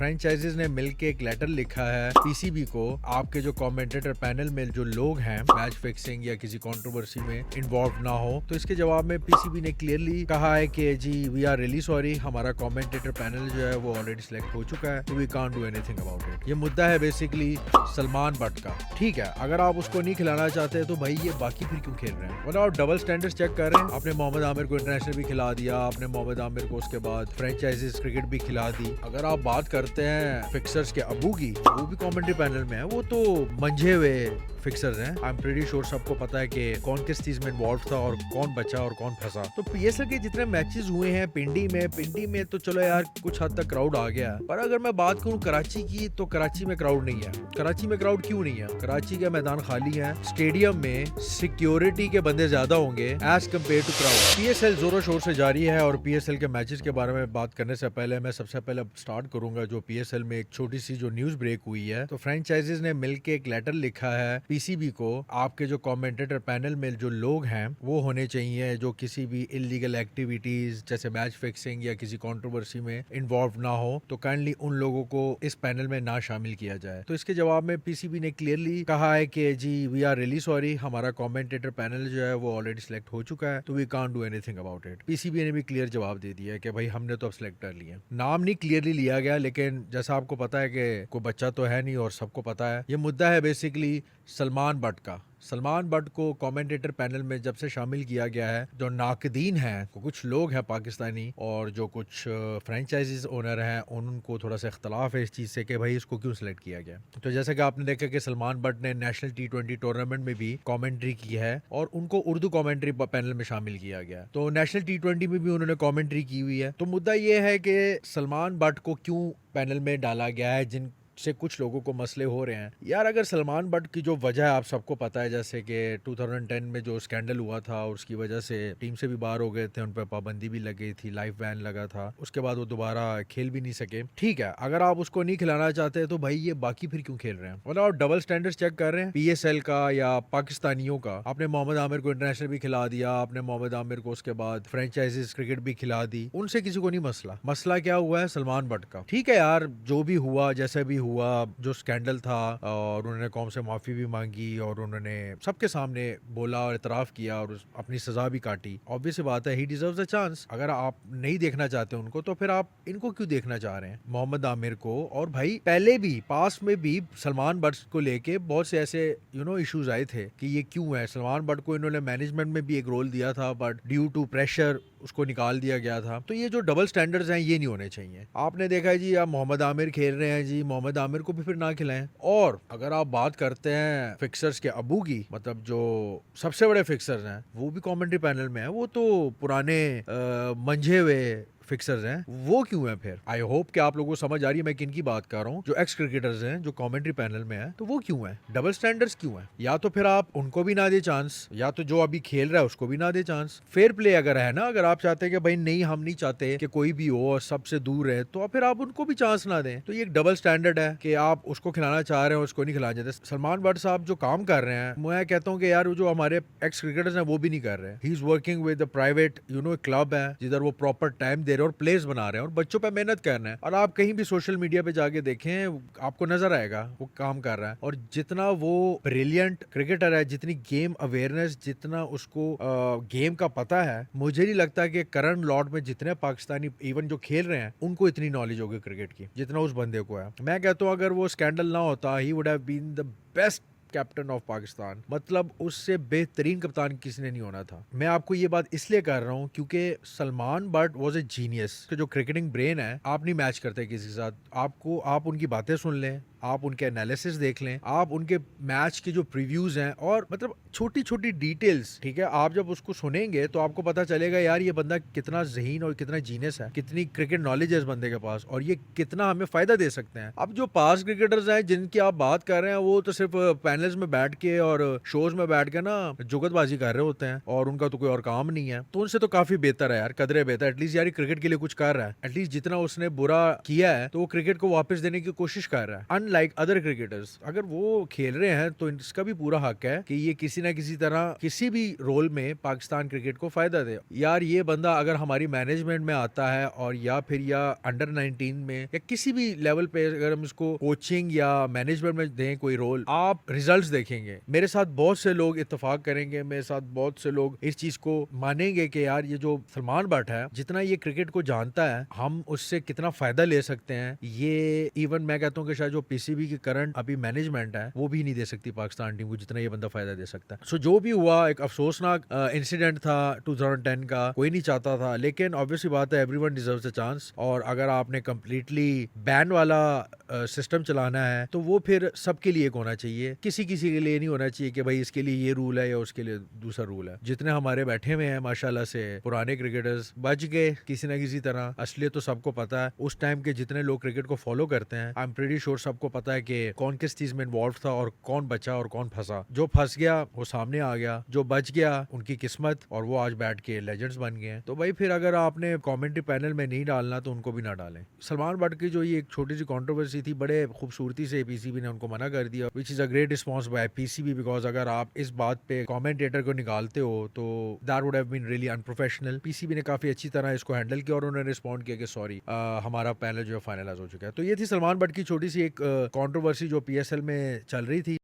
Franchises ने मिलके एक लेटर लिखा है पीसीबी को। आपके जो कमेंटेटर पैनल में जो लोग हैं मैच फिक्सिंग या किसी कंट्रोवर्सी में इन्वॉल्व ना हो, तो इसके जवाब में पीसीबी ने क्लियरली कहा है कि जी वी आर रियली सॉरी, हमारा कमेंटेटर पैनल जो है वो ऑलरेडी सिलेक्ट हो चुका है, तो we can't do anything about it. ये मुद्दा है बेसिकली सलमान बट का। ठीक है, अगर आप उसको नहीं खिलाना चाहते तो भाई ये बाकी फिर क्यों खेल रहे हैं? मतलब आप डबल स्टैंडर्ड्स चेक कर रहे हैं। आपने मोहम्मद आमिर को इंटरनेशनल भी खिला दिया, आपने मोहम्मद आमिर को उसके बाद फ्रेंचाइजीज क्रिकेट भी खिला दी। अगर आप बात करते हैं फिक्सर्स के अबू की, वो भी कमेंट्री पैनल में है, वो तो मंझे हुए फिक्सर्स हैं। आई एम प्रीटी श्योर सबको पता है कि कौन किस चीज में इन्वॉल्व था और कौन बचा और कौन फंसा। तो पीएसएल के जितने मैचेस हुए हैं पिंडी में तो चलो यार कुछ हद तक क्राउड आ गया, पर अगर मैं बात करूं कराची की, तो कराची में क्राउड नहीं है। कराची में क्राउड क्यों नहीं है? कराची का मैदान खाली है, स्टेडियम में सिक्योरिटी के बंदे ज्यादा होंगे as compare to crowd. PSL जोरों शोर से जारी है और पीएसएल के मैचेस के बारे में बात करने से पहले मैं सबसे पहले स्टार्ट करूंगा जो पीएसएल में एक छोटी सी जो न्यूज ब्रेक हुई है। तो फ्रेंचाइजीज ने मिलकर एक लेटर लिखा है पीसीबी को। आपके जो कमेंटेटर पैनल में जो लोग हैं वो होने चाहिए जो किसी भी इलीगल एक्टिविटीज जैसे मैच फिक्सिंग या किसी कंट्रोवर्सी में इन्वॉल्व ना हो, तो काइंडली उन लोगों को इस पैनल में ना शामिल किया जाए। तो इसके जवाब में पीसीबी ने क्लियरली कहा है कि जी वी आर रियली सॉरी, हमारा कमेंटेटर पैनल जो है वो ऑलरेडी सिलेक्ट हो चुका है, तो we can't do anything about it. PCB ने भी क्लियर जवाब दे दिया है कि भाई हमने तो अब सिलेक्ट कर लिया। नाम नहीं क्लियरली लिया गया, लेकिन जैसा आपको पता है कि कोई बच्चा तो है नहीं और सबको पता है। ये मुद्दा है बेसिकली सलमान बट का। सलमान बट को कमेंटेटर पैनल में जब से शामिल किया गया है, जो नाकदीन हैं, कुछ लोग हैं पाकिस्तानी और जो कुछ फ्रेंचाइजीज ओनर हैं, उनको थोड़ा सा इख्तलाफ है इस चीज़ से कि भाई इसको क्यों सिलेक्ट किया गया। तो जैसे कि आपने देखा कि सलमान बट ने नेशनल T20 टूर्नामेंट में भी कमेंट्री की है और उनको उर्दू कमेंट्री पैनल में शामिल किया गया। तो नेशनल T20 में भी उन्होंने कमेंट्री की हुई है। तो मुद्दा ये है कि सलमान बट को क्यों पैनल में डाला गया है जिन से कुछ लोगों को मसले हो रहे हैं। यार अगर सलमान बट की जो वजह है आप सबको पता है, जैसे कि 2010 में जो स्कैंडल हुआ था और उसकी वजह से टीम से भी बाहर हो गए थे, उन पर पाबंदी भी लग गई थी, लाइफ बैन लगा था, उसके बाद वो दोबारा खेल भी नहीं सके। ठीक है, अगर आप उसको नहीं खिलाना चाहते तो भाई ये बाकी फिर क्यों खेल रहे हैं? मतलब आप डबल स्टैंडर्ड्स चेक कर रहे हैं पीएसएल का या पाकिस्तानियों का। आपने मोहम्मद आमिर को इंटरनेशनल भी खिला दिया, आपने मोहम्मद आमिर को उसके बाद फ्रेंचाइजीज क्रिकेट भी खिला दी, उनसे किसी को नहीं मसला। मसला क्या हुआ है? सलमान बट का। ठीक है यार, जो भी हुआ जैसे भी हुआ, जो स्कैंडल था और उन्होंने कौम से माफी भी मांगी और उन्होंने सबके सामने बोला और इतराफ किया और अपनी सजा भी काटी। ऑब्वियस बात है, ही डिजर्व्स अ चांस। अगर आप नहीं देखना चाहते उनको, तो फिर आप इनको क्यों देखना चाह रहे हैं, मोहम्मद आमिर को? और भाई पहले भी पास में भी सलमान बट को लेके बहुत से ऐसे इश्यूज आए थे कि ये क्यों है। सलमान बट को इन्होंने मैनेजमेंट में भी एक रोल दिया था, बट ड्यू टू प्रेशर उसको निकाल दिया गया था। तो ये जो डबल स्टैंडर्ड्स हैं ये नहीं होने चाहिए। आपने देखा है जी, आप मोहम्मद आमिर खेल रहे हैं जी, मोहम्मद आमिर को भी फिर ना खिलाएं। और अगर आप बात करते हैं फिक्सर्स के अबू की, मतलब जो सबसे बड़े फिक्सर्स हैं वो भी कमेंट्री पैनल में है, वो तो पुराने मंझे हुए फिक्सर्स हैं, वो क्यों है फिर? आई होप कि आप लोगों को समझ आ रही है मैं किन की बात कर रहा हूँ। जो एक्स क्रिकेटर्स हैं जो कमेंट्री पैनल में है, तो वो क्यों है? डबल स्टैंडर्ड्स क्यों है? या तो फिर आप उनको भी ना दे चांस, या तो जो अभी खेल रहा है उसको भी ना दे चांस। फेयर प्ले अगर है ना, अगर आप चाहते हैं कि भाई नहीं हम नहीं चाहते कि कोई भी हो और सबसे दूर है, तो फिर आप उनको भी चांस ना दें। तो ये एक डबल स्टैंडर्ड है कि आप उसको खिलाना चाह रहे हैं उसको नहीं खिलाना चाहते। सलमान बट साहब जो काम कर रहे हैं, मैं कहता हूँ कि यार जो हमारे एक्स क्रिकेटर्स हैं वो भी नहीं कर रहे हैं। He is working with private club है जिधर वो प्रॉपर टाइम दे रहे हैं और प्लेस बना रहे हैं और बच्चों पे मेहनत करना है। और आप कहीं भी सोशल मीडिया पे जाके देखें, आपको नजर आएगा वो काम कर रहा है। और जितना वो ब्रिलियंट क्रिकेटर है, जितनी गेम अवेयरनेस, जितना उसको गेम का पता है, मुझे नहीं लगता कि करंट लॉट में जितने पाकिस्तानी इवन जो खेल रहे हैं उनको इतनी नॉलेज होगी क्रिकेट की जितना उस बंदे को है। मैं कहता हूँ अगर वो स्कैंडल ना होता, he would have been the best captain of Pakistan. मतलब उससे बेहतरीन कप्तान किसी ने नहीं होना था। मैं आपको ये बात इसलिए कर रहा हूँ क्योंकि Salman but was a genius. जो क्रिकेटिंग ब्रेन है, आप नहीं मैच करते किसी के साथ, आप उनकी बातें सुन लें, आप उनके एनालिसिस देख लें, आप उनके मैच के जो प्रीव्यूज हैं और मतलब छोटी छोटी डिटेल्स, ठीक है, आप जब उसको सुनेंगे तो आपको पता चलेगा यार ये बंदा कितना ज़हीन और कितना जीनियस है, कितनी क्रिकेट नॉलेज है इस बंदे के पास और ये कितना हमें फायदा दे सकते हैं। अब जो पास क्रिकेटर्स हैं जिनकी आप बात कर रहे हैं, वो तो सिर्फ पैनल्स में बैठ के और शोज में बैठ के ना जुगतबाजी कर रहे होते हैं और उनका तो कोई और काम नहीं है। तो उनसे तो काफी बेहतर है यार, कदरे बेहतर। एटलीस्ट यार क्रिकेट के लिए कुछ कर रहा है, एटलीस्ट जितना उसने बुरा किया है तो वो क्रिकेट को वापस देने की कोशिश कर रहा है। अनलाइक अदर क्रिकेटर्स, अगर वो खेल रहे हैं तो इसका भी पूरा हक है कि ये किसी ना किसी तरह किसी भी रोल में पाकिस्तान क्रिकेट को फायदा दे। यार ये बंदा अगर हमारी मैनेजमेंट में आता है और या फिर या अंडर 19 में या किसी भी लेवल पे अगर हम इसको कोचिंग या मैनेजमेंट में दें कोई रोल, आप रिजल्ट्स देखेंगे। मेरे साथ बहुत से लोग इत्तेफाक करेंगे, मेरे साथ बहुत से लोग इस चीज को मानेंगे कि यार ये जो सलमान बट है जितना ये क्रिकेट को जानता है, हम उससे कितना फायदा ले सकते हैं, ये इवन मैं कहता हूँ कि शायद जो पीसीबी की करंट अभी मैनेजमेंट है वो भी नहीं दे सकती पाकिस्तान टीम को जितना ये बंदा फायदा दे सकता है। सो जो भी हुआ एक अफसोसनाक इंसिडेंट था 2010 का, कोई नहीं चाहता था, लेकिन ऑब्वियसली बात है एवरीवन डिजर्व्स अ चांस। और अगर आपने कंप्लीटली बैन वाला सिस्टम चलाना है तो वो फिर सबके लिए होना चाहिए, किसी किसी के लिए नहीं होना चाहिए कि भाई इसके लिए ये रूल है या उसके लिए दूसरा रूल है। जितने हमारे बैठे हुए हैं माशाल्लाह से पुराने क्रिकेटर्स बच गए किसी ना किसी तरह। असलियत तो सबको पता है, उस टाइम के जितने लोग क्रिकेट को फॉलो करते हैं आई एम प्रीटी श्योर सबको पता है कि कौन किस चीज में इन्वॉल्व था और कौन बचा और कौन फंसा। जो फंस गया वो सामने आ गया, जो बच गया उनकी किस्मत, और वो आज बैठ के लेजेंड्स बन गए हैं। तो भाई फिर अगर आपने कमेंट्री पैनल में नहीं डालना तो उनको भी ना डालें। सलमान बट की जो ये एक छोटी सी कंट्रोवर्सी थी, बड़े खूबसूरती से पीसीबी ने उनको मना कर दिया, which is a great response by PCB, because अगर आप इस बात पे कमेंटेटर को निकालते हो तो that would have been really unprofessional. PCB ने काफी अच्छी तरह इसको हैंडल किया और उन्होंने रिस्पॉन्ड किया कि सॉरी हमारा पैनल जो है फाइनलाइज हो चुका है। तो ये थी सलमान बट की छोटी सी एक कंट्रोवर्सी जो पीएसएल में चल रही थी।